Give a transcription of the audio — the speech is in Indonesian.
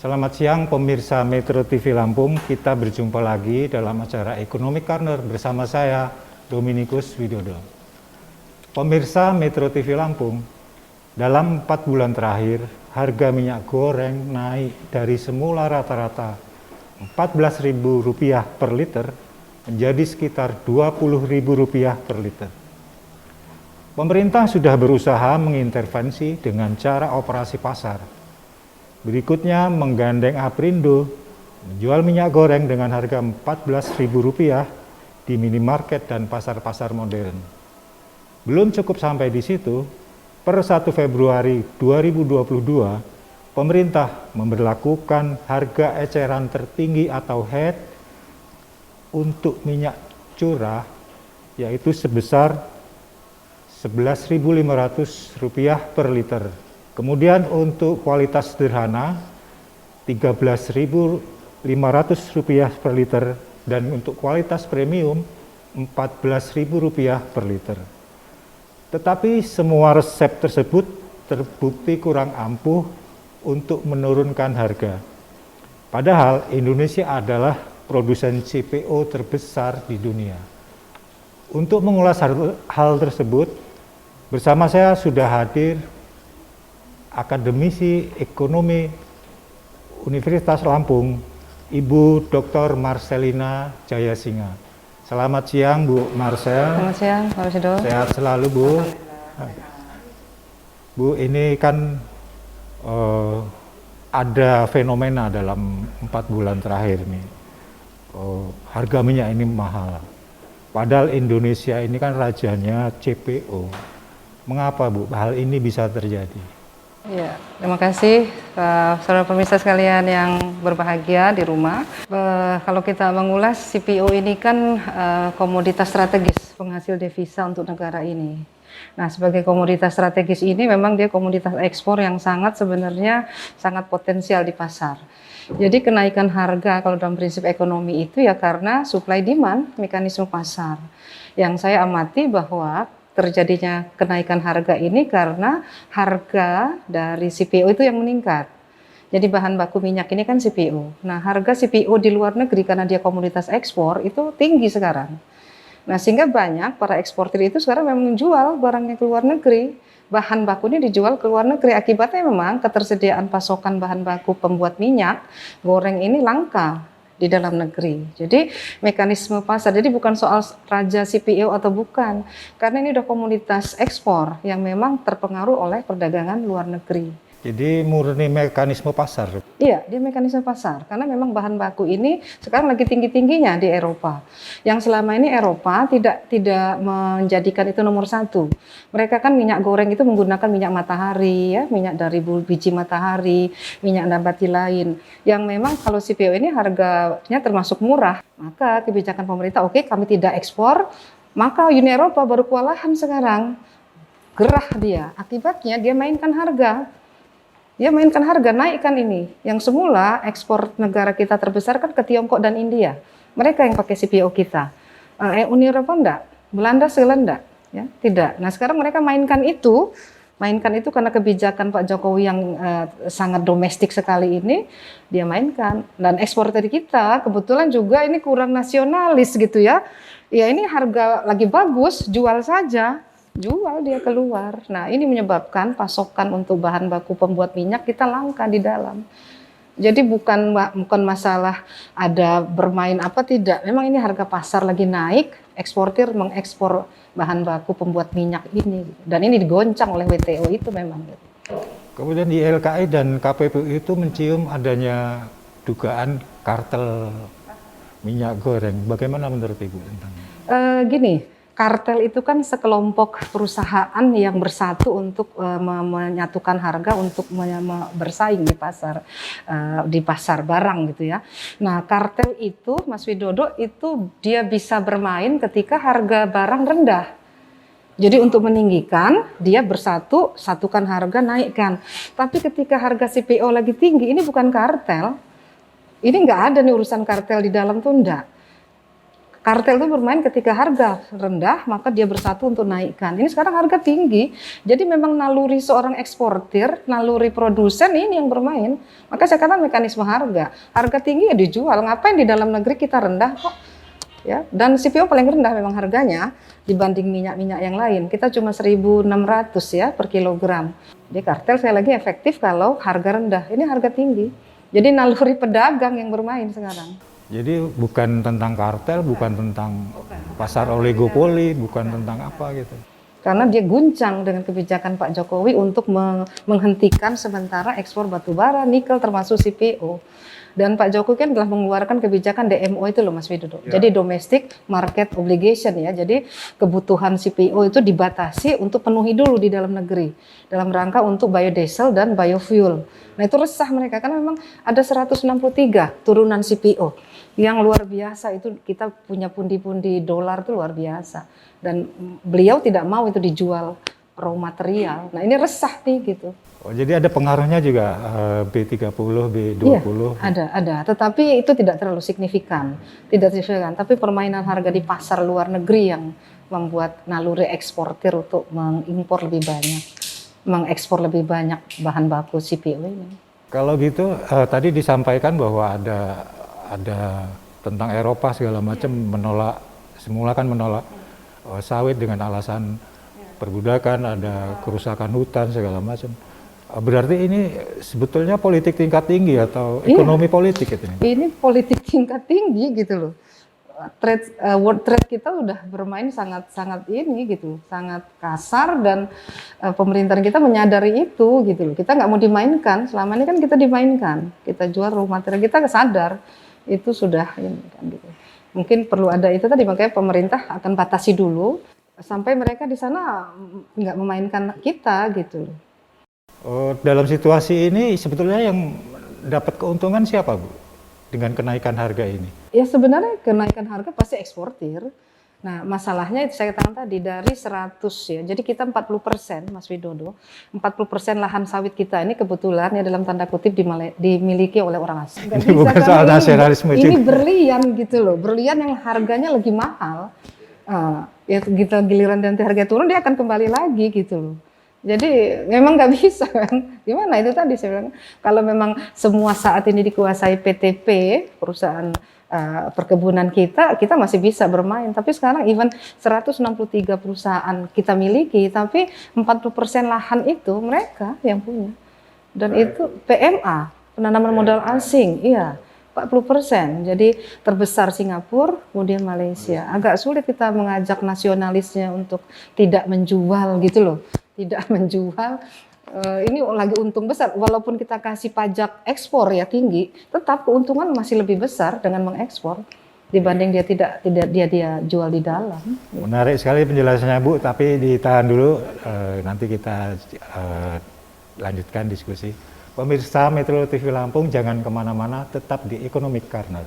Selamat siang pemirsa Metro TV Lampung, kita berjumpa lagi dalam acara Economic Corner bersama saya, Dominikus Widodo. Pemirsa Metro TV Lampung, dalam 4 bulan terakhir, harga minyak goreng naik dari semula rata-rata Rp14.000 per liter menjadi sekitar Rp20.000 per liter. Pemerintah sudah berusaha mengintervensi dengan cara operasi pasar. Berikutnya menggandeng Aprindo menjual minyak goreng dengan harga Rp14.000 di minimarket dan pasar-pasar modern. Belum cukup sampai di situ, per 1 Februari 2022, pemerintah memberlakukan harga eceran tertinggi atau HET untuk minyak curah, yaitu sebesar Rp11.500 per liter. Kemudian untuk kualitas sederhana Rp13.500 per liter dan untuk kualitas premium Rp14.000 per liter. Tetapi semua resep tersebut terbukti kurang ampuh untuk menurunkan harga. Padahal Indonesia adalah produsen CPO terbesar di dunia. Untuk mengulas hal tersebut, bersama saya sudah hadir Akademisi Ekonomi Universitas Lampung, Ibu Dr. Marcelina Jayasinga. Selamat siang Bu Marcel. Selamat siang Pak Rosido. Sehat selalu Bu. Bu, ini kan ada fenomena dalam 4 bulan terakhir nih. Harga minyak ini mahal. Padahal Indonesia ini kan rajanya CPO. Mengapa Bu hal ini bisa terjadi? Ya, terima kasih saudara pemirsa sekalian yang berbahagia di rumah. Kalau kita mengulas, CPO ini kan komoditas strategis penghasil devisa untuk negara ini. Nah, sebagai komoditas strategis ini memang dia komoditas ekspor yang sebenarnya sangat potensial di pasar. Jadi kenaikan harga kalau dalam prinsip ekonomi itu ya karena supply demand mekanisme pasar. Yang saya amati bahwa terjadinya kenaikan harga ini karena harga dari CPO itu yang meningkat. Jadi bahan baku minyak ini kan CPO. Nah, harga CPO di luar negeri karena dia komoditas ekspor itu tinggi sekarang. Nah, sehingga banyak para eksportir itu sekarang memang menjual barangnya ke luar negeri. Bahan baku ini dijual ke luar negeri. Akibatnya memang ketersediaan pasokan bahan baku pembuat minyak goreng ini langka di dalam negeri. Jadi mekanisme pasar, jadi bukan soal raja CPO atau bukan, karena ini udah komunitas ekspor yang memang terpengaruh oleh perdagangan luar negeri. Jadi murni mekanisme pasar? Iya, dia mekanisme pasar, karena memang bahan baku ini sekarang lagi tinggi-tingginya di Eropa. Yang selama ini Eropa tidak menjadikan itu nomor satu. Mereka kan minyak goreng itu menggunakan minyak matahari, ya, minyak dari biji matahari, minyak nabati lain. Yang memang kalau CPO ini harganya termasuk murah, maka kebijakan pemerintah, oke, kami tidak ekspor, maka Uni Eropa baru kewalahan sekarang. Gerah dia, akibatnya dia mainkan harga. Dia mainkan harga, naikkan ini. Yang semula ekspor negara kita terbesar kan ke Tiongkok dan India. Mereka yang pakai CPO kita. Uni Eropa enggak, Belanda enggak, ya, tidak. Nah, sekarang mereka mainkan itu karena kebijakan Pak Jokowi yang sangat domestik sekali ini, dia mainkan. Dan ekspor dari kita kebetulan juga ini kurang nasionalis gitu ya. Ya ini harga lagi bagus, jual saja. Jual dia keluar. Nah, ini menyebabkan pasokan untuk bahan baku pembuat minyak kita langka di dalam. Jadi bukan masalah ada bermain apa tidak. Memang ini harga pasar lagi naik, eksportir mengekspor bahan baku pembuat minyak ini. Dan ini digoncang oleh WTO itu memang. Kemudian di LKI dan KPPU itu mencium adanya dugaan kartel minyak goreng. Bagaimana menurut Ibu tentang ini? Gini. Kartel itu kan sekelompok perusahaan yang bersatu untuk menyatukan harga untuk bersaing di pasar barang gitu ya. Nah, kartel itu Mas Widodo itu dia bisa bermain ketika harga barang rendah. Jadi untuk meninggikan dia satukan harga, naikkan. Tapi ketika harga CPO lagi tinggi, ini bukan kartel. Ini nggak ada nih urusan kartel di dalam tuh enggak. Kartel itu bermain ketika harga rendah, maka dia bersatu untuk naikkan. Ini sekarang harga tinggi, jadi memang naluri seorang eksportir, naluri produsen ini yang bermain. Maka saya katakan mekanisme harga. Harga tinggi ya dijual, ngapain di dalam negeri kita rendah kok? Ya, dan CPO paling rendah memang harganya dibanding minyak-minyak yang lain. Kita cuma 1.600 ya per kilogram. Jadi kartel sekali lagi efektif kalau harga rendah. Ini harga tinggi. Jadi naluri pedagang yang bermain sekarang. Jadi bukan tentang kartel, bukan tentang pasar oligopoli, bukan tentang apa gitu. Karena dia guncang dengan kebijakan Pak Jokowi untuk menghentikan sementara ekspor batu bara, nikel termasuk CPO. Dan Pak Jokowi kan telah mengeluarkan kebijakan DMO itu loh Mas Widodo. Ya. Jadi domestic market obligation ya. Jadi kebutuhan CPO itu dibatasi untuk penuhi dulu di dalam negeri dalam rangka untuk biodiesel dan biofuel. Nah itu resah mereka karena memang ada 163 turunan CPO yang luar biasa. Itu kita punya pundi-pundi dolar itu luar biasa. Dan beliau tidak mau itu dijual raw material. Nah ini resah nih gitu. Oh, jadi ada pengaruhnya juga B30, B20? Iya, ada. Tetapi itu tidak terlalu signifikan. Tidak signifikan, tapi permainan harga di pasar luar negeri yang membuat naluri eksportir untuk mengimpor lebih banyak, mengekspor lebih banyak bahan baku CPO ini. Kalau gitu, tadi disampaikan bahwa ada tentang Eropa segala macam menolak, semula kan menolak sawit dengan alasan perbudakan, ada kerusakan hutan segala macam. Berarti ini sebetulnya politik tingkat tinggi atau ekonomi politik itu? Ini politik tingkat tinggi gitu loh. World trade kita udah bermain sangat ini gitu, sangat kasar dan pemerintahan kita menyadari itu gitu loh. Kita nggak mau dimainkan. Selama ini kan kita dimainkan. Kita jual raw material, kita sadar itu sudah ini kan gitu. Mungkin perlu ada itu tadi, makanya pemerintah akan batasi dulu sampai mereka di sana nggak memainkan kita gitu loh. Oh, dalam situasi ini sebetulnya yang dapat keuntungan siapa Bu dengan kenaikan harga ini? Ya sebenarnya kenaikan harga pasti eksportir. Nah masalahnya itu saya katakan tadi dari 100 ya, jadi kita 40% Mas Widodo, 40% lahan sawit kita ini kebetulan ya dalam tanda kutip dimiliki oleh orang asing. Ini bukan soal nasionalisme. Ini berlian gitu loh, berlian yang harganya lagi mahal. Ya kita giliran nanti harga turun dia akan kembali lagi gitu loh. Jadi memang nggak bisa kan, gimana itu tadi saya bilang, kalau memang semua saat ini dikuasai PTP, perusahaan perkebunan kita masih bisa bermain, tapi sekarang even 163 perusahaan kita miliki, tapi 40% lahan itu mereka yang punya, dan itu PMA, penanaman modal asing, iya 40%, jadi terbesar Singapura, kemudian Malaysia. Agak sulit kita mengajak nasionalisnya untuk tidak menjual gitu loh. Tidak menjual, ini lagi untung besar, walaupun kita kasih pajak ekspor ya tinggi, tetap keuntungan masih lebih besar dengan mengekspor dibanding dia jual di dalam. Menarik sekali penjelasannya Bu, tapi ditahan dulu, nanti kita lanjutkan diskusi. Pemirsa Metro TV Lampung, jangan kemana-mana, tetap di Economic Corner.